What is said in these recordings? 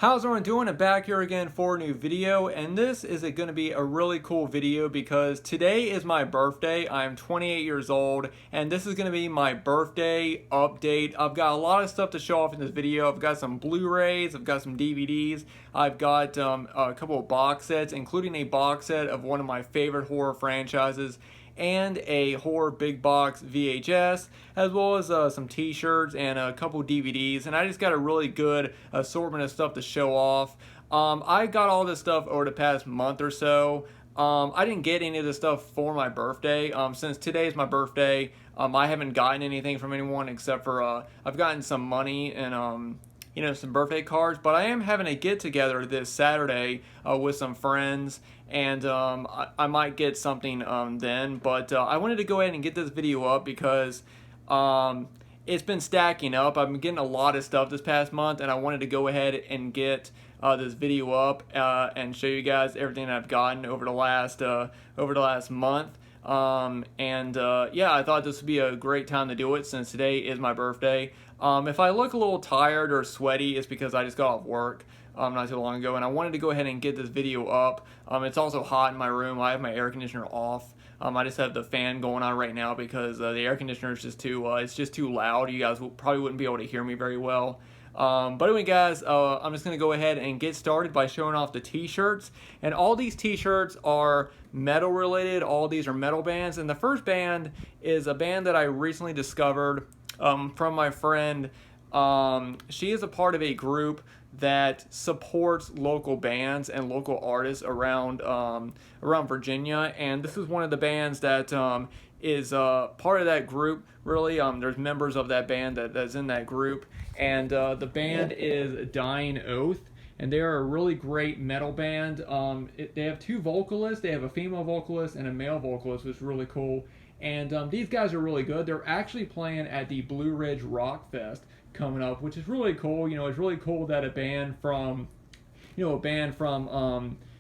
How's everyone doing? I'm back here again for a new video, and this is going to be a really cool video because today is my birthday. I'm 28 years old, and this is going to be my birthday update. I've got a lot of stuff to show off in this video. I've got some Blu-rays, I've got some DVDs, I've got a couple of box sets, including a box set of one of my favorite horror franchises, and a horror big box VHS, as well as some t-shirts and a couple DVDs, and I just got a really good assortment of stuff to show off. I got all this stuff over the past month or so. I didn't get any of this stuff for my birthday. Since today's my birthday, I haven't gotten anything from anyone except for I've gotten some money and some birthday cards, but I am having a get-together this Saturday with some friends, and I might get something then, but I wanted to go ahead and get this video up because it's been stacking up. I've been getting a lot of stuff this past month, and I wanted to go ahead and get this video up and show you guys everything I've gotten over the last month. Yeah, I thought this would be a great time to do it since today is my birthday. If I look a little tired or sweaty, it's because I just got off work not too long ago, and I wanted to go ahead and get this video up. It's also hot in my room. I have my air conditioner off. I just have the fan going on right now because the air conditioner is just too loud. You guys probably wouldn't be able to hear me very well. But anyway, guys, I'm just going to go ahead and get started by showing off the t-shirts. And all these t-shirts are metal related. All these are metal bands. And the first band is a band that I recently discovered from my friend. She is a part of a group that supports local bands and local artists around Virginia. And this is one of the bands that is part of that group. Really, there's members of that band that's in that group, and the band is Dying Oath, and they are a really great metal band. They have two vocalists. They have a female vocalist and a male vocalist, which is really cool. And these guys are really good. They're actually playing at the Blue Ridge Rock Fest coming up, which is really cool. It's really cool that a band from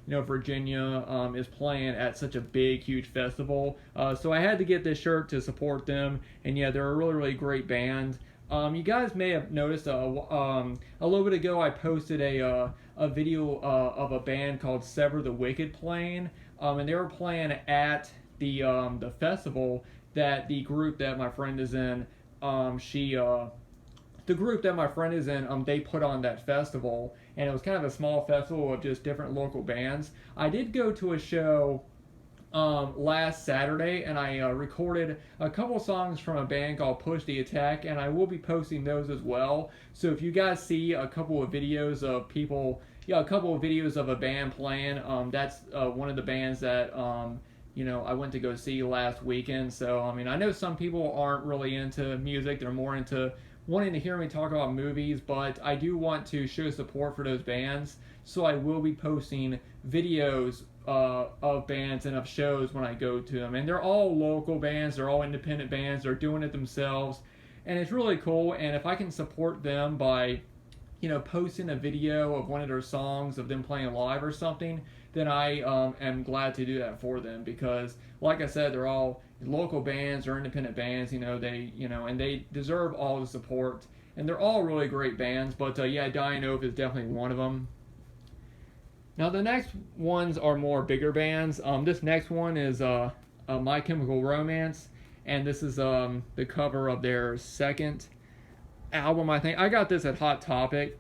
Virginia is playing at such a big, huge festival. So I had to get this shirt to support them, and yeah, they're a really, really great band. You guys may have noticed a little bit ago I posted a video of a band called Sever the Wicked playing, and they were playing at the festival that the group that my friend is in, they put on that festival, and it was kind of a small festival of just different local bands. I did go to a show last Saturday, and I recorded a couple songs from a band called Push the Attack, and I will be posting those as well. So if you guys see a couple of videos of a band playing, that's one of the bands that I went to go see last weekend. So I know some people aren't really into music; they're more into wanting to hear me talk about movies, but I do want to show support for those bands, so I will be posting videos of bands and of shows when I go to them. And they're all local bands, they're all independent bands, they're doing it themselves, and it's really cool. And if I can support them by posting a video of one of their songs of them playing live or something, then I am glad to do that for them, because like I said, they're all local bands or independent bands, and they deserve all the support, and they're all really great bands. But yeah, Dying Oath is definitely one of them. Now the next ones are more bigger bands. This next one is My Chemical Romance, and this is the cover of their second album, I think. I got this at Hot Topic,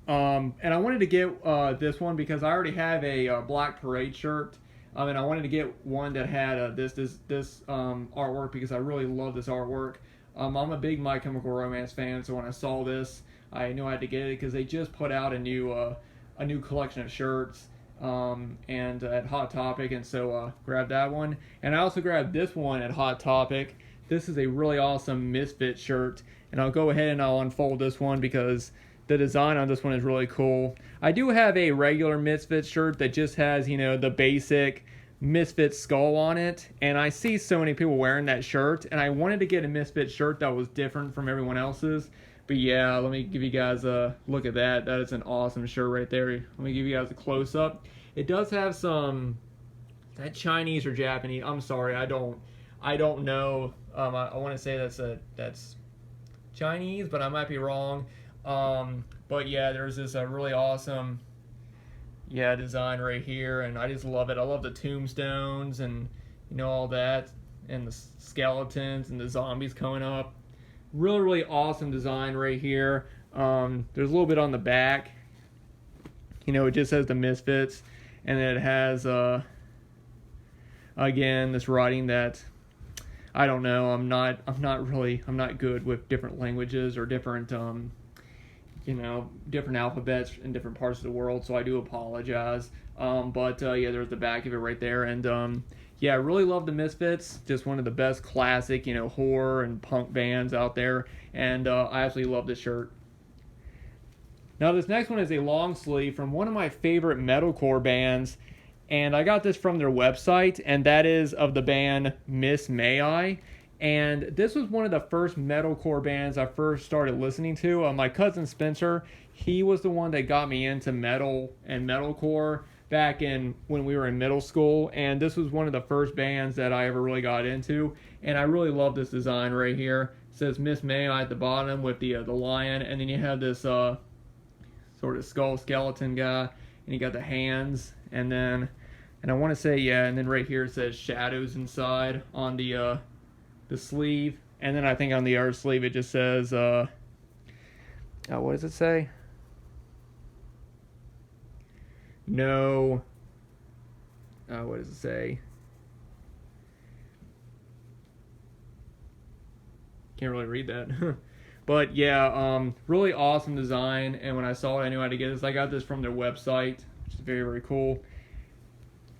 and I wanted to get this one because I already have a Black Parade shirt, and I wanted to get one that had this artwork because I really love this artwork. I'm a big My Chemical Romance fan, so when I saw this, I knew I had to get it because they just put out a new collection of shirts and at Hot Topic, and so grabbed that one. And I also grabbed this one at Hot Topic. This is a really awesome Misfit shirt, and I'll go ahead and I'll unfold this one because the design on this one is really cool. I do have a regular Misfit shirt that just has, the basic Misfit skull on it, and I see so many people wearing that shirt, and I wanted to get a Misfit shirt that was different from everyone else's. But yeah, let me give you guys a look at that. That is an awesome shirt right there. Let me give you guys a close-up. It does have some, is that Chinese or Japanese? I'm sorry, I don't know. I want to say that's Chinese, but I might be wrong. But yeah, there's this really awesome, yeah, design right here, and I just love it. I love the tombstones and all that, and the skeletons and the zombies coming up. Really, really awesome design right here. There's a little bit on the back. It just says the Misfits, and then it has again this writing that I don't know. I'm not good with different languages or different different alphabets in different parts of the world, so I do apologize. But yeah, there's the back of it right there, and yeah, I really love the Misfits. Just one of the best classic, horror and punk bands out there, and I absolutely love this shirt. Now, this next one is a long sleeve from one of my favorite metalcore bands, and I got this from their website, and that is of the band Miss May I. And this was one of the first metalcore bands I first started listening to. My cousin Spencer, he was the one that got me into metal and metalcore back when we were in middle school. And this was one of the first bands that I ever really got into. And I really love this design right here. It says Miss May I at the bottom with the lion. And then you have this sort of skull skeleton guy. And you got the hands. And I want to say, yeah, and then right here it says Shadows inside on the sleeve, and then I think on the other sleeve it just says what does it say? No, what does it say? Can't really read that. But yeah, really awesome design, and when I saw it I knew how to get this. I got this from their website, which is very, very cool.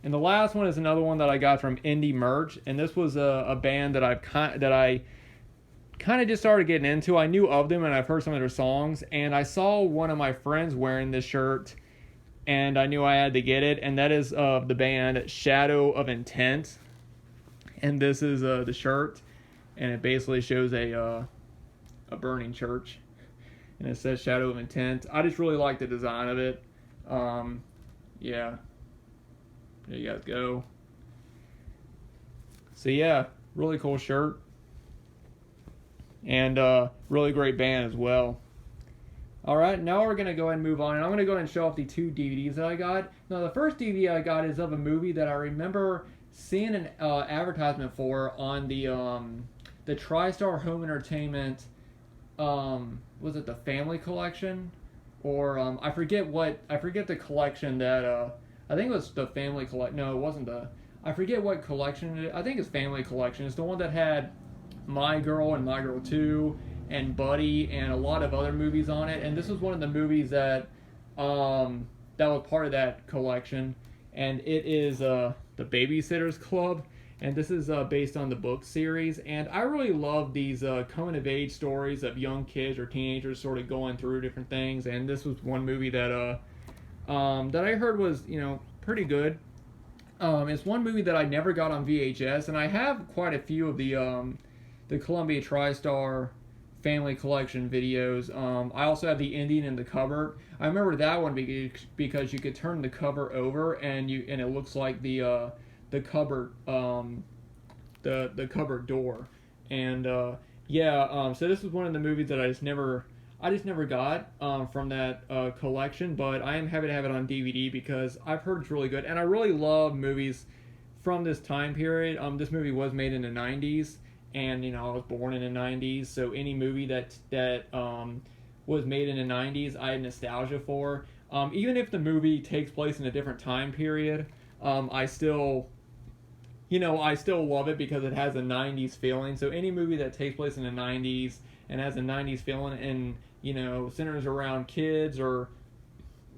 And the last one is another one that I got from Indie Merch, and this was a band that I kind of just started getting into. I knew of them and I've heard some of their songs, and I saw one of my friends wearing this shirt, and I knew I had to get it, and that is of the band Shadow of Intent. And this is the shirt, and it basically shows a burning church, and it says Shadow of Intent. I just really like the design of it. Yeah. There you guys go. So yeah, really cool shirt. And really great band as well. Alright, now we're going to go ahead and move on. And I'm going to go ahead and show off the 2 DVDs that I got. Now the first DVD I got is of a movie that I remember seeing an advertisement for on the TriStar Home Entertainment, was it the Family Collection? Or I forget the collection that I think it was the Family Collection. No, it wasn't I forget what collection it is. I think it's Family Collection. It's the one that had My Girl and My Girl 2 and Buddy and a lot of other movies on it. And this was one of the movies that that was part of that collection. And it is the Babysitters Club. And this is based on the book series. And I really love these coming of age stories of young kids or teenagers sort of going through different things. And this was one movie that that I heard was, pretty good. It's one movie that I never got on VHS, and I have quite a few of the Columbia TriStar Family Collection videos. I also have the Indian in the Cupboard. I remember that one because you could turn the cover over, and it looks like the cupboard, the cupboard door. And yeah, so this is one of the movies that I just never got from that collection, but I am happy to have it on DVD because I've heard it's really good, and I really love movies from this time period. This movie was made in the 90s, and I was born in the 90s, so any movie that was made in the 90s, I have nostalgia for. Even if the movie takes place in a different time period, I still love it because it has a 90s feeling. So any movie that takes place in the 90s and has a 90s feeling and centers around kids or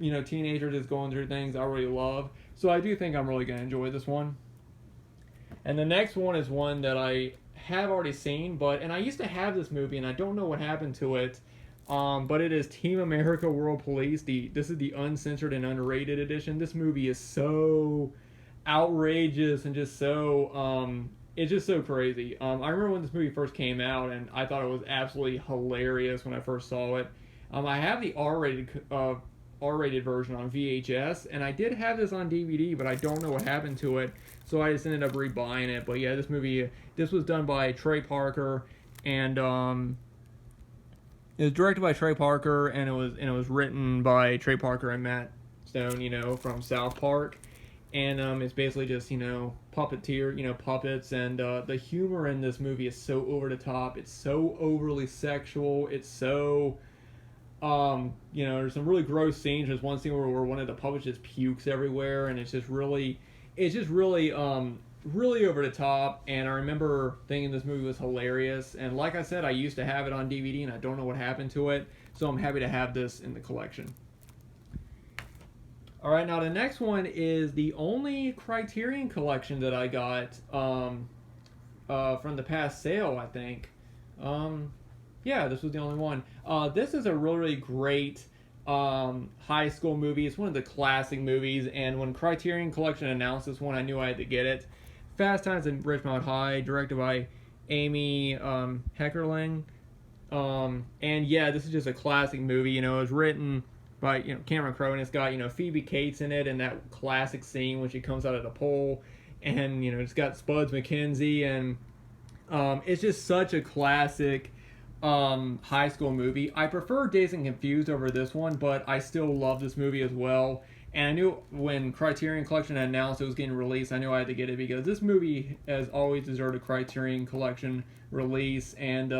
teenagers just going through things, I really love. So I do think I'm really going to enjoy this one. And the next one is one that I have already seen, and I used to have this movie and I don't know what happened to it. But it is Team America World Police. This is the uncensored and unrated edition. This movie is so outrageous and just so it's just so crazy. I remember when this movie first came out, and I thought it was absolutely hilarious when I first saw it. I have the R-rated version on VHS, and I did have this on DVD, but I don't know what happened to it, so I just ended up rebuying it. But yeah, this was done by Trey Parker, and It was directed by Trey Parker, and it was written by Trey Parker and Matt Stone, from South Park. And it's basically just puppeteer, puppets, and the humor in this movie is so over the top. It's so overly sexual. It's so there's some really gross scenes. There's one scene where one of the puppets just pukes everywhere, and it's just really really over the top. And I remember thinking this movie was hilarious. And like I said, I used to have it on DVD, and I don't know what happened to it. So I'm happy to have this in the collection. All right, now the next one is the only Criterion collection that I got from the past sale, I think. Yeah, this was the only one. This is a really, really great high school movie. It's one of the classic movies, and when Criterion Collection announced this one, I knew I had to get it. Fast Times at Richmond High, directed by Amy Heckerling. And yeah, this is just a classic movie. It was written by Cameron Crowe, and it's got Phoebe Cates in it, and that classic scene when she comes out of the pole, and it's got Spuds McKenzie, and it's just such a classic high school movie. I prefer Dazed and Confused over this one, but I still love this movie as well. And I knew when Criterion Collection announced it was getting released, I knew I had to get it because this movie has always deserved a Criterion Collection release. And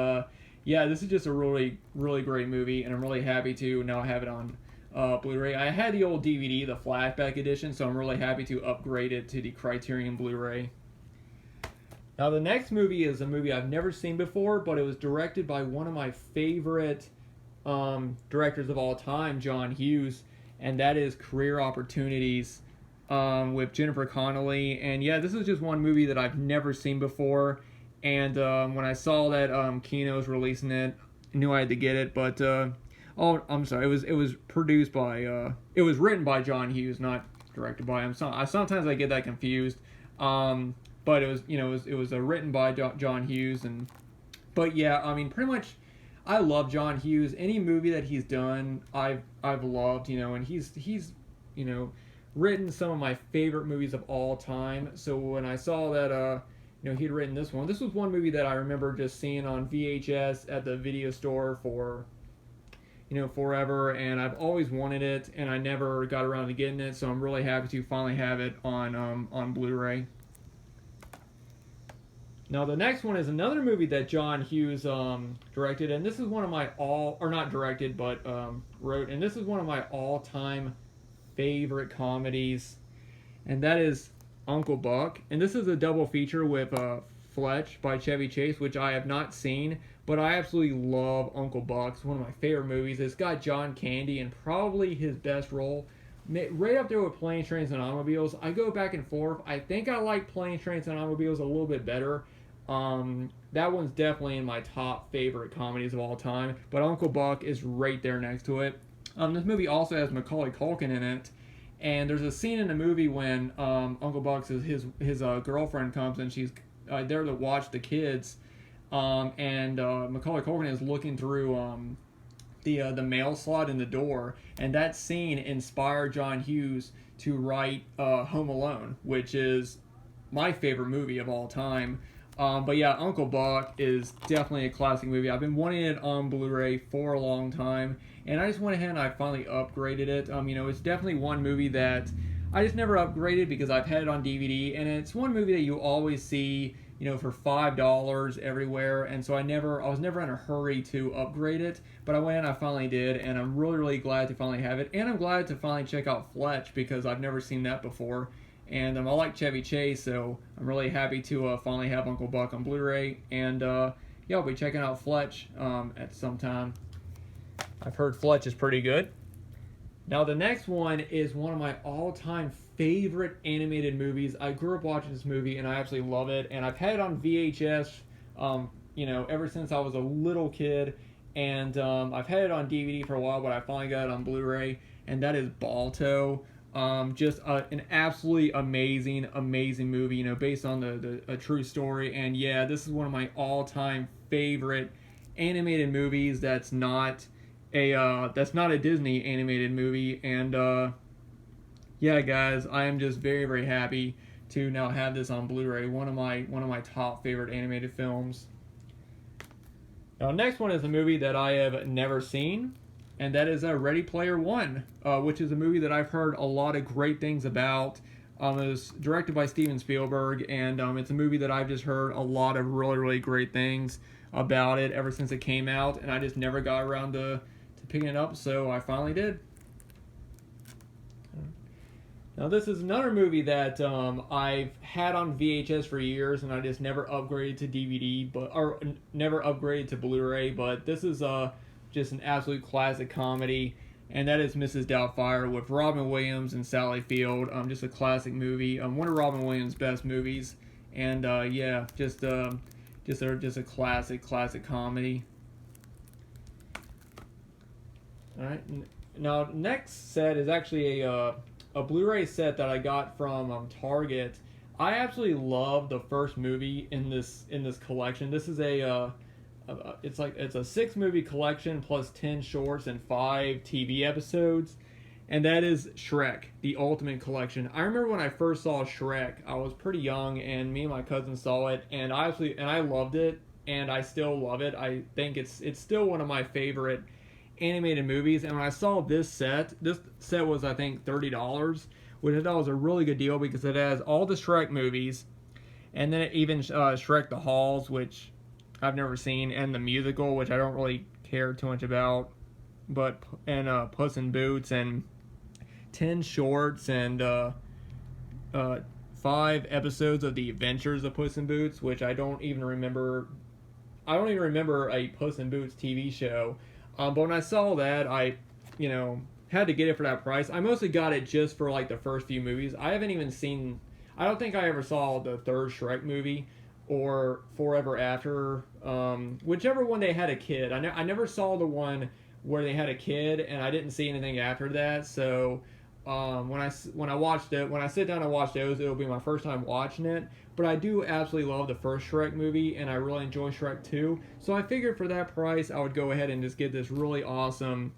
yeah, this is just a really, really great movie, and I'm really happy to now have it on Blu-ray. I had the old DVD, the flashback edition, so I'm really happy to upgrade it to the Criterion Blu-ray. Now the next movie is a movie I've never seen before, but it was directed by one of my favorite directors of all time, John Hughes, and that is Career Opportunities with Jennifer Connelly. And yeah, this is just one movie that I've never seen before, and when I saw that Kino was releasing it, I knew I had to get it. But oh, I'm sorry, it was produced by it was written by John Hughes, not directed by him. Sometimes I get that confused. But it was written by John Hughes, but yeah, I mean, pretty much, I love John Hughes. Any movie that he's done, I've loved, and he's written some of my favorite movies of all time. So when I saw that he'd written this one, this was one movie that I remember just seeing on VHS at the video store for forever, and I've always wanted it, and I never got around to getting it. So I'm really happy to finally have it on Blu-ray. Now the next one is another movie that John Hughes directed, and this is one of my wrote, and this is one of my all-time favorite comedies, and that is Uncle Buck. And this is a double feature with Fletch by Chevy Chase, which I have not seen, but I absolutely love Uncle Buck. It's one of my favorite movies. It's got John Candy in probably his best role, right up there with Planes, Trains, and Automobiles. I go back and forth. I think I like Planes, Trains, and Automobiles a little bit better. That one's definitely in my top favorite comedies of all time, but Uncle Buck is right there next to it. This movie also has Macaulay Culkin in it, and there's a scene in the movie when Uncle Buck's his girlfriend comes, and she's there to watch the kids, and Macaulay Culkin is looking through the mail slot in the door, and that scene inspired John Hughes to write Home Alone, which is my favorite movie of all time. But yeah, Uncle Buck is definitely a classic movie. I've been wanting it on Blu-ray for a long time, and I just went ahead and I finally upgraded it. It's definitely one movie that I just never upgraded because I've had it on DVD, and it's one movie that you always see, for $5 everywhere, and so I was never in a hurry to upgrade it, but I went and I finally did, and I'm really, really glad to finally have it, and I'm glad to finally check out Fletch because I've never seen that before. And I like Chevy Chase, so I'm really happy to finally have Uncle Buck on Blu-ray. And yeah, I'll be checking out Fletch at some time. I've heard Fletch is pretty good. Now the next one is one of my all-time favorite animated movies. I grew up watching this movie, and I absolutely love it. And I've had it on VHS, ever since I was a little kid. And I've had it on DVD for a while, but I finally got it on Blu-ray. And that is Balato. Just an absolutely amazing movie, based on a true story. And yeah, this is one of my all-time favorite animated movies that's not a Disney animated movie. And yeah, guys, I am just very, very happy to now have this on Blu-ray. One of my top favorite animated films. Now, next one is a movie that I have never seen, and that is Ready Player One, which is a movie that I've heard a lot of great things about. It was directed by Steven Spielberg, and it's a movie that I've just heard a lot of really, really great things about it ever since it came out, and I just never got around to picking it up, so I finally did. Now, this is another movie that I've had on VHS for years, and I just never upgraded to DVD, or never upgraded to Blu-ray. But this is just an absolute classic comedy, and that is Mrs. Doubtfire with Robin Williams and Sally Field. Just a classic movie, one of Robin Williams' best movies, and yeah, just a classic comedy. All right, now next set is actually a Blu-ray set that I got from Target. I absolutely love the first movie in this collection. This is it's a 6-movie collection plus 10 shorts and 5 TV episodes, and that is Shrek, the Ultimate Collection. I remember when I first saw Shrek, I was pretty young, and me and my cousin saw it, and I loved it, and I still love it. I think it's still one of my favorite animated movies. And when I saw this set was, I think, $30, which I thought was a really good deal because it has all the Shrek movies, and then it even Shrek the Halls, which I've never seen, and the musical, which I don't really care too much about, and Puss in Boots, and 10 shorts, and 5 episodes of The Adventures of Puss in Boots, which I don't even remember a Puss in Boots TV show. But when I saw that, I, had to get it for that price. I mostly got it just for like the first few movies. I don't think I ever saw the third Shrek movie or Forever After, whichever one they had a kid. I never saw the one where they had a kid, and I didn't see anything after that. So when I sit down and watch those, it'll be my first time watching it. But I do absolutely love the first Shrek movie, and I really enjoy Shrek 2. So I figured for that price, I would go ahead and just get this really awesome,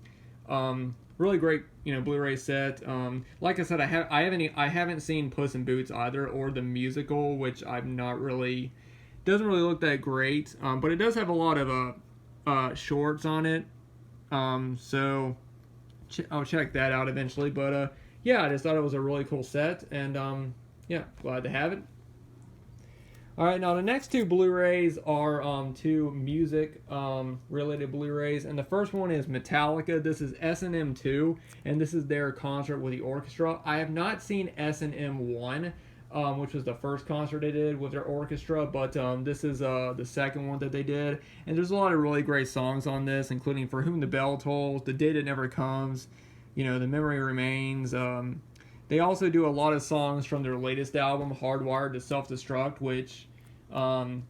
really great, Blu-ray set. Like I said, I haven't seen Puss in Boots either, or the musical, which doesn't really look that great. But it does have a lot of shorts on it. So I'll check that out eventually. But yeah, I just thought it was a really cool set, and yeah, glad to have it. Alright, now the next 2 Blu-rays are 2 music related Blu-rays, and the first one is Metallica. This is SM2, and this is their concert with the orchestra. I have not seen SM1, which was the first concert they did with their orchestra, but this is the second one that they did, and there's a lot of really great songs on this, including For Whom the Bell Tolls, The Day That Never Comes, The Memory Remains. They also do a lot of songs from their latest album, Hardwired to Self-Destruct, which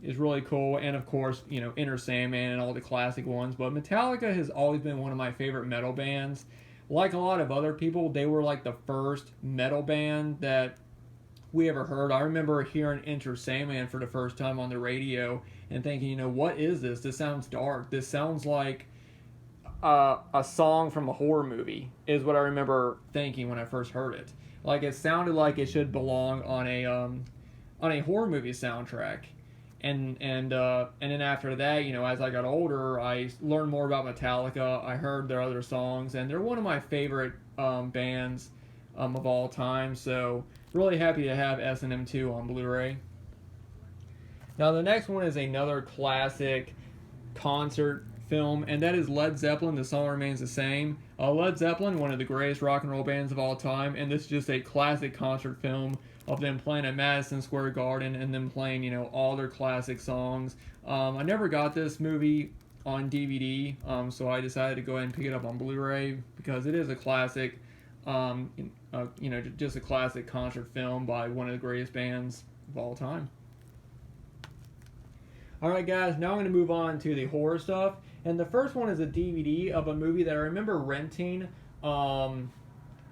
is really cool. And of course, Enter Sandman and all the classic ones. But Metallica has always been one of my favorite metal bands. Like a lot of other people, they were like the first metal band that we ever heard. I remember hearing Enter Sandman for the first time on the radio and thinking, what is this? This sounds dark. This sounds like a song from a horror movie, is what I remember thinking when I first heard it. Like, it sounded like it should belong on a horror movie soundtrack. And then after that, as I got older, I learned more about Metallica. I heard their other songs, and they're one of my favorite bands of all time. So really happy to have SM2 on Blu-ray. Now the next one is another classic concert film, and that is Led Zeppelin, The Song Remains the Same. Led Zeppelin, one of the greatest rock and roll bands of all time, and this is just a classic concert film of them playing at Madison Square Garden and them playing, all their classic songs. I never got this movie on DVD, so I decided to go ahead and pick it up on Blu-ray because it is a classic, just a classic concert film by one of the greatest bands of all time. Alright guys, now I'm going to move on to the horror stuff. And the first one is a DVD of a movie that I remember renting. I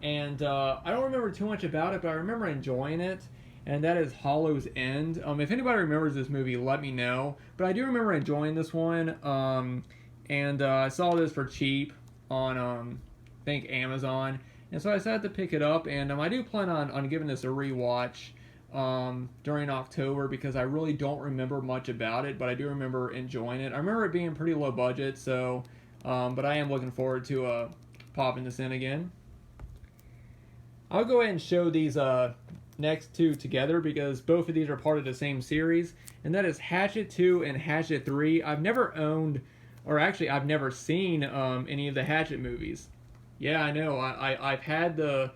don't remember too much about it, but I remember enjoying it. And that is Hallows Eve. If anybody remembers this movie, let me know. But I do remember enjoying this one. I saw this for cheap on, I think, Amazon. And so I decided to pick it up. And I do plan on giving this a rewatch during October because I really don't remember much about it, but I do remember enjoying it. I remember it being pretty low budget, so but I am looking forward to popping this in again. I'll go ahead and show these next two together because both of these are part of the same series, and that is Hatchet 2 and Hatchet 3. I've never owned, or actually I've never seen any of the Hatchet movies. Yeah, I know. I've had the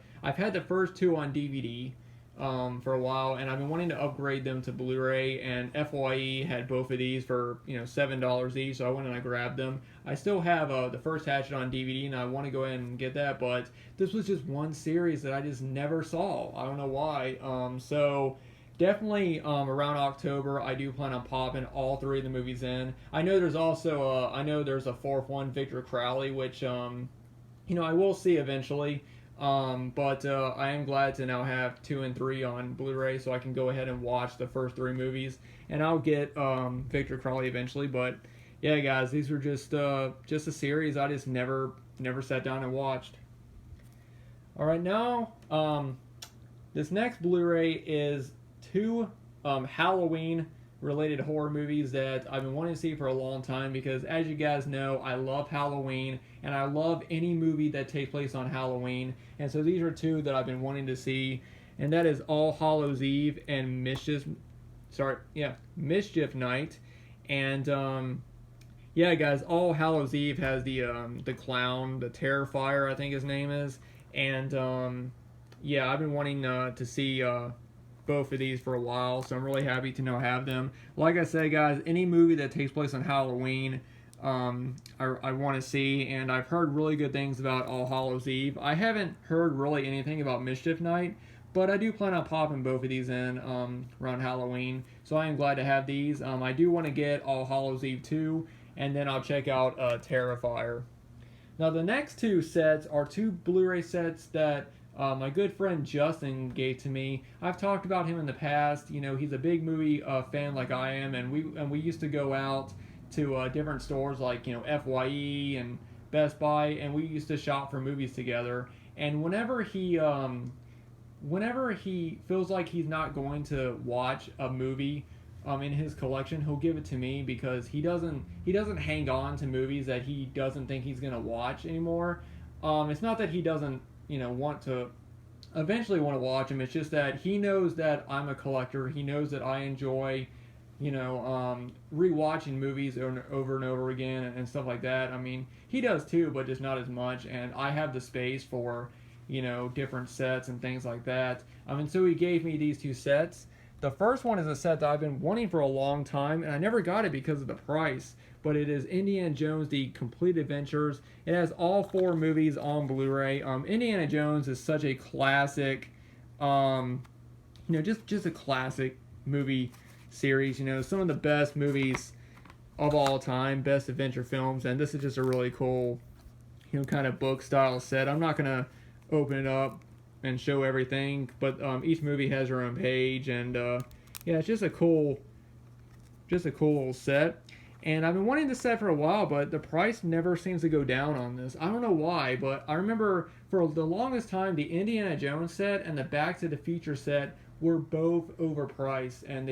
first two on DVD for a while, and I've been wanting to upgrade them to Blu-ray. And FYE had both of these for $7 each, so I went and I grabbed them. I still have the first Hatchet on DVD, and I want to go ahead and get that. But this was just one series that I just never saw. I don't know why. So definitely around October, I do plan on popping all three of the movies in. I know there's also there's a fourth one, Victor Crowley, which I will see eventually. But I am glad to now have 2 and 3 on Blu-ray, so I can go ahead and watch the first 3 movies, and I'll get Victor Crowley eventually. But yeah, guys, these were just a series I just never sat down and watched. All right, now this next Blu-ray is 2 Halloween related horror movies that I've been wanting to see for a long time because, as you guys know, I love Halloween and I love any movie that takes place on Halloween. And so these are 2 that I've been wanting to see, and that is All Hallows Eve and Mischief Night. And yeah, guys, All Hallows Eve has the clown, the Terrifier, I think his name is, and yeah, I've been wanting to see both of these for a while, so I'm really happy to now have them. Like I said, guys, any movie that takes place on Halloween, I want to see, and I've heard really good things about All Hallows Eve. I haven't heard really anything about Mischief Night, but I do plan on popping both of these in around Halloween, so I am glad to have these. I do want to get All Hallows Eve 2, and then I'll check out Terrifier. Now, the next 2 sets are 2 Blu-ray sets that my good friend Justin gave to me. I've talked about him in the past. He's a big movie fan like I am, and we used to go out to different stores like FYE and Best Buy, and we used to shop for movies together. And whenever he feels like he's not going to watch a movie in his collection, he'll give it to me because he doesn't hang on to movies that he doesn't think he's gonna watch anymore. It's not that he doesn't want to eventually want to watch them. It's just that he knows that I'm a collector. He knows that I enjoy, rewatching movies over and over again and stuff like that. I mean, he does too, but just not as much. And I have the space for, different sets and things like that. So he gave me these 2 sets. The first one is a set that I've been wanting for a long time, and I never got it because of the price. But it is Indiana Jones: The Complete Adventures. It has all 4 movies on Blu-ray. Indiana Jones is such a classic, just a classic movie series. Some of the best movies of all time, best adventure films, and this is just a really cool, kind of book style set. I'm not gonna open it up and show everything, but each movie has their own page, and yeah, it's just a cool little set. And I've been wanting this set for a while, but the price never seems to go down on this. I don't know why, but I remember for the longest time, the Indiana Jones set and the Back to the Future set were both overpriced, and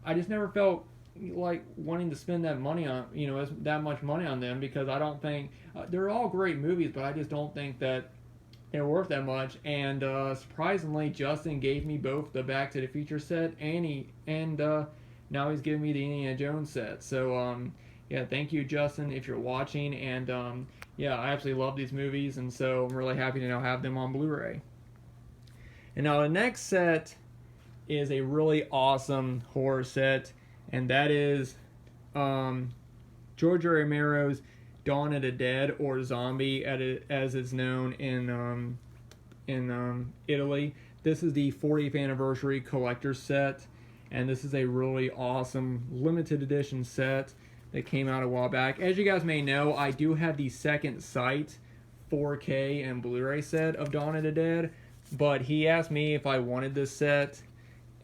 I just never felt like wanting to spend that money on, that much money on them, because I don't think, they're all great movies, but I just don't think that they're worth that much. And surprisingly, Justin gave me both the Back to the Future set and now he's giving me the Indiana Jones set. So, yeah, thank you, Justin, if you're watching. And, yeah, I absolutely love these movies, and so I'm really happy to now have them on Blu-ray. And now the next set is a really awesome horror set, and that is George Romero's Dawn of the Dead, or Zombie, as it's known in Italy. This is the 40th anniversary collector's set. And this is a really awesome limited edition set that came out a while back. As you guys may know, I do have the Second Sight 4K and Blu-ray set of Dawn of the Dead, but he asked me if I wanted this set,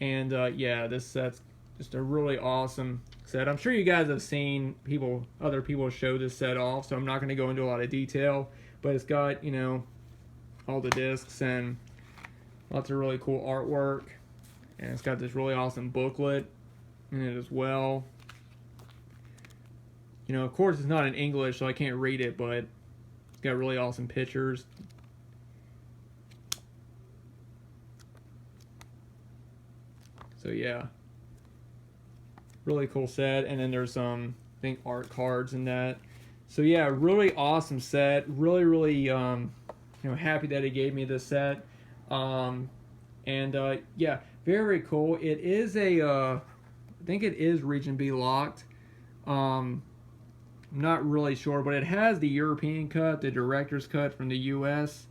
and yeah, this set's just a really awesome set. I'm sure you guys have seen other people show this set off, so I'm not going to go into a lot of detail, but it's got, all the discs and lots of really cool artwork. And it's got this really awesome booklet in it as well. You know, of course it's not in English, so I can't read it, but it's got really awesome pictures. So yeah, really cool set. And then there's some, I think, art cards in that. So yeah, really awesome set. Really, you know, happy that he gave me this set. Yeah, very, very cool. It is a, I think it is Region B locked. I'm not really sure, but it has the European cut, the director's cut from the US,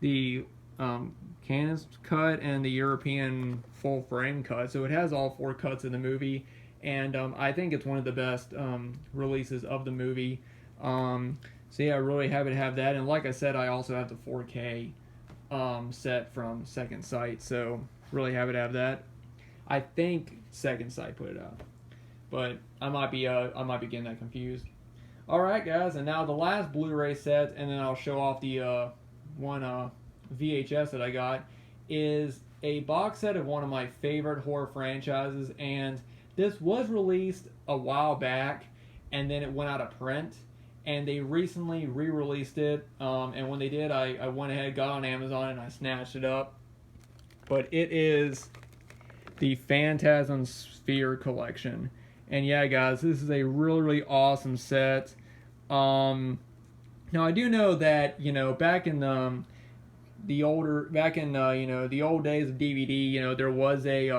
the Canon's cut, and the European full frame cut. So it has all 4 cuts of the movie, and I think it's one of the best releases of the movie. So yeah, really happy to have that. And like I said, I also have the 4K set from Second Sight, so really happy to have that. I think Second Sight put it out, but I might be getting that confused. All right, guys, and now the last Blu-ray set, and then I'll show off the one VHS that I got, is a box set of one of my favorite horror franchises. And this was released a while back, and then it went out of print, and they recently re-released it. And when they did, I went ahead, got on Amazon, and I snatched it up. But it is the Phantasm Sphere collection. And yeah, guys, this is a really awesome set. Now I do know that, you know, back in the old days of DVD, you know, there was a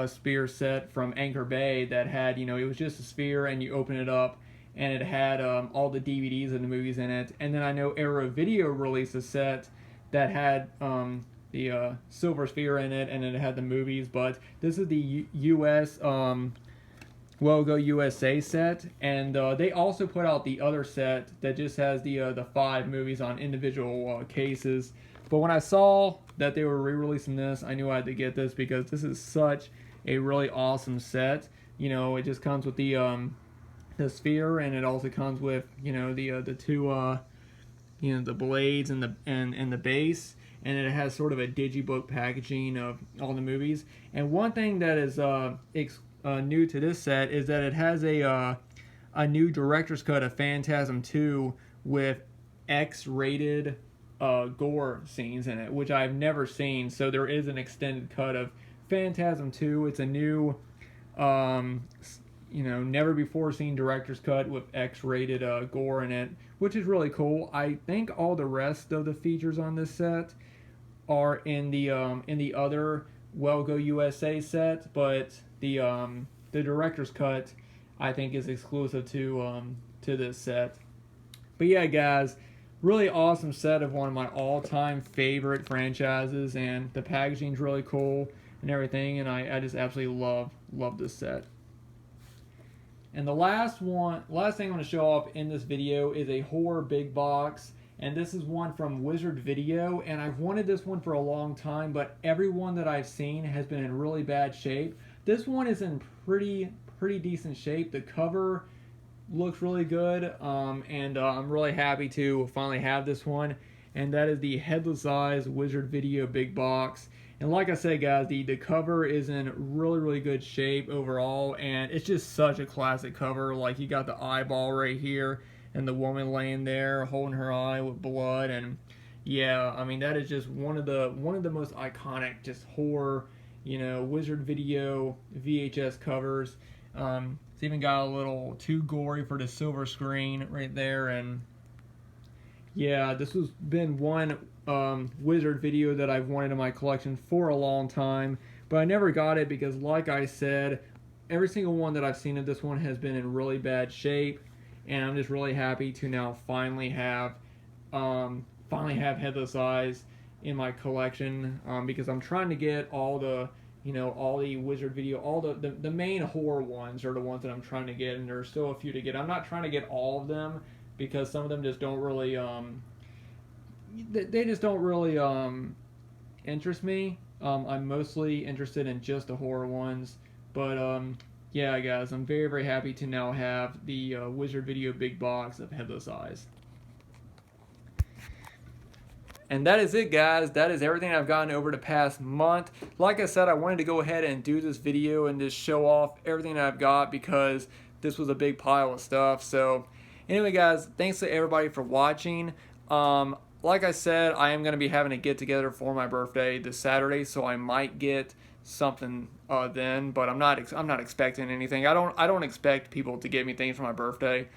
Sphere set from Anchor Bay that had, you know, it was just a sphere, and you open it up and it had all the DVDs and the movies in it. And then I know Arrow Video released a set that had the Silver Sphere in it, and it had the movies. But this is the US Go USA set, and they also put out the other set that just has the 5 movies on individual cases. But when I saw that they were re-releasing this, I knew I had to get this because this is such a really awesome set. You know, it just comes with the sphere, and it also comes with, you know, the 2 you know, the blades and the base, and it has sort of a digibook packaging of all the movies. And one thing that is new to this set is that it has a new director's cut of Phantasm 2 with X-rated gore scenes in it, which I've never seen. So there is an extended cut of Phantasm 2. It's a new, you know, never before seen director's cut with X-rated gore in it, which is really cool. I think all the rest of the features on this set are in the other Go USA set, but the director's cut I think is exclusive to this set. But yeah, guys, really awesome set of one of my all-time favorite franchises, and the packaging's really cool and everything, and I just absolutely love this set. And the last thing I'm going to show off in this video is a horror big box, and this is one from Wizard Video, and I've wanted this one for a long time, but every one that I've seen has been in really bad shape. This one is in pretty decent shape. The cover looks really good, and I'm really happy to finally have this one, and that is the Headless Eyes Wizard Video big box. And like I said, guys, the cover is in really good shape overall, and it's just such a classic cover. Like, you got the eyeball right here, and the woman laying there holding her eye with blood, and yeah, I mean, that is just one of the most iconic just horror, you know, Wizard Video VHS covers. It's even got a little too gory for the silver screen right there, and yeah, this has been one Wizard Video that I've wanted in my collection for a long time, but I never got it because, like I said, every single one that I've seen of this one has been in really bad shape, and I'm just really happy to now finally have Headless Eyes in my collection, because I'm trying to get all the, you know, all the Wizard Video, all the main horror ones are the ones that I'm trying to get, and there's still a few to get. I'm not trying to get all of them because some of them just don't really they just don't really interest me. I'm mostly interested in just the horror ones, but yeah, guys, I'm very happy to now have the Wizard Video big box of Headless Eyes. And that is it, guys. That is everything I've gotten over the past month. Like I said, I wanted to go ahead and do this video and just show off everything that I've got because this was a big pile of stuff. So anyway, guys, thanks to everybody for watching. Like I said, I am going to be having a get-together for my birthday this Saturday, so I might get something then, but I'm not expecting anything. I don't expect people to get me things for my birthday.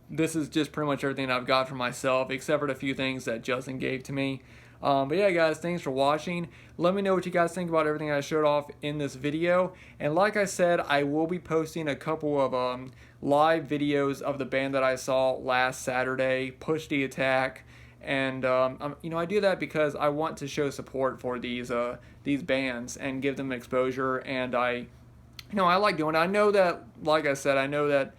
This is just pretty much everything I've got for myself, except for the few things that Justin gave to me. But yeah, guys, thanks for watching. Let me know what you guys think about everything I showed off in this video. And like I said, I will be posting a couple of live videos of the band that I saw last Saturday, Push the Attack. And you know, I do that because I want to show support for these bands and give them exposure. And I like doing it. I know that, like I said, I know that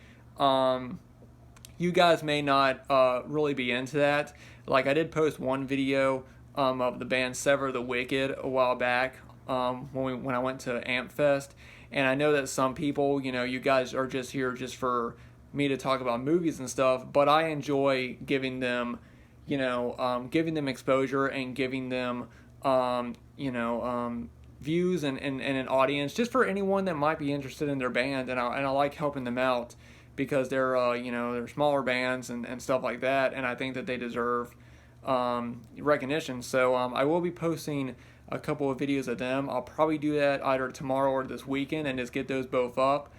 you guys may not really be into that. Like, I did post one video of the band Sever the Wicked a while back when I went to Amp Fest, and I know that some people, you know, you guys are just here just for me to talk about movies and stuff, but I enjoy giving them, you know, giving them exposure and giving them, you know, views and an audience just for anyone that might be interested in their band, and I like helping them out because they're you know, they're smaller bands and stuff like that, and I think that they deserve recognition. So I will be posting a couple of videos of them. I'll probably do that either tomorrow or this weekend and just get those both up.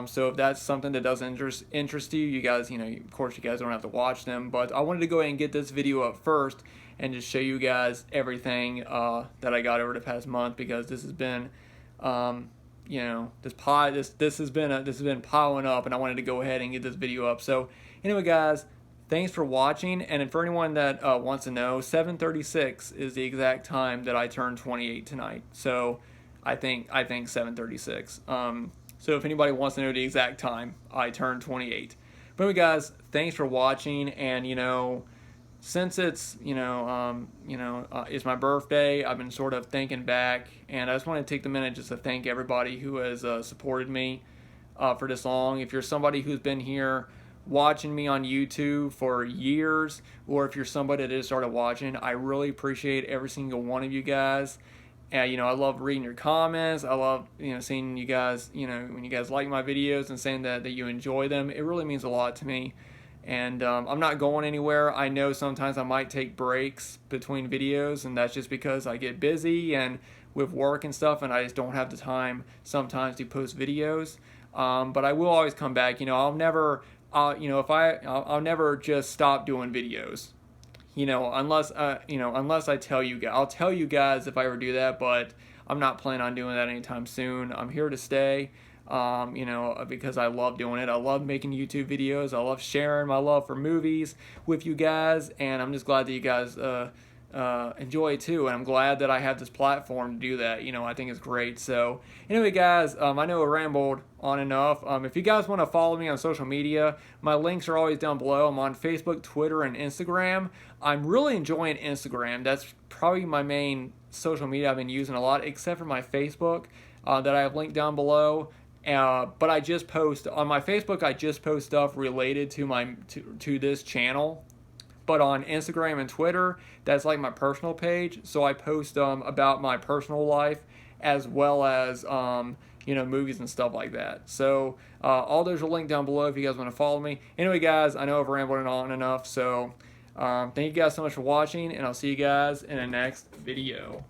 So if that's something that does interest you, you guys, you know, of course you guys don't have to watch them, but I wanted to go ahead and get this video up first and just show you guys everything that I got over the past month, because this has been you know, this has been piling up, and I wanted to go ahead and get this video up. So anyway, guys, thanks for watching, and for anyone that wants to know, 7:36 is the exact time that I turned 28 tonight. So I think 7:36. So if anybody wants to know the exact time, I turned 28. But anyway, guys, thanks for watching, and you know, since it's it's my birthday, I've been sort of thinking back, and I just want to take the minute just to thank everybody who has supported me for this long. If you're somebody who's been here watching me on YouTube for years, or if you're somebody that just started watching, I really appreciate every single one of you guys. You know, I love reading your comments. I love, you know, seeing you guys, you know, when you guys like my videos and saying that you enjoy them. It really means a lot to me. And I'm not going anywhere. I know sometimes I might take breaks between videos, and that's just because I get busy and with work and stuff, and I just don't have the time sometimes to post videos. But I will always come back. You know, I'll never, you know, I'll never just stop doing videos. You know, unless I tell you guys. I'll tell you guys if I ever do that, but I'm not planning on doing that anytime soon. I'm here to stay. You know, because I love doing it. I love making YouTube videos. I love sharing my love for movies with you guys, and I'm just glad that you guys enjoy it too, and I'm glad that I have this platform to do that. You know, I think it's great. So anyway, guys, I know I rambled on enough. If you guys want to follow me on social media, my links are always down below. I'm on Facebook, Twitter, and Instagram. I'm really enjoying Instagram. That's probably my main social media I've been using a lot, except for my Facebook that I have linked down below. But I just post on my Facebook. I just post stuff related to this channel. But on Instagram and Twitter, that's like my personal page. So I post about my personal life as well as you know, movies and stuff like that. So all those are linked down below if you guys want to follow me. Anyway, guys, I know I've rambled on enough. So thank you guys so much for watching, and I'll see you guys in the next video.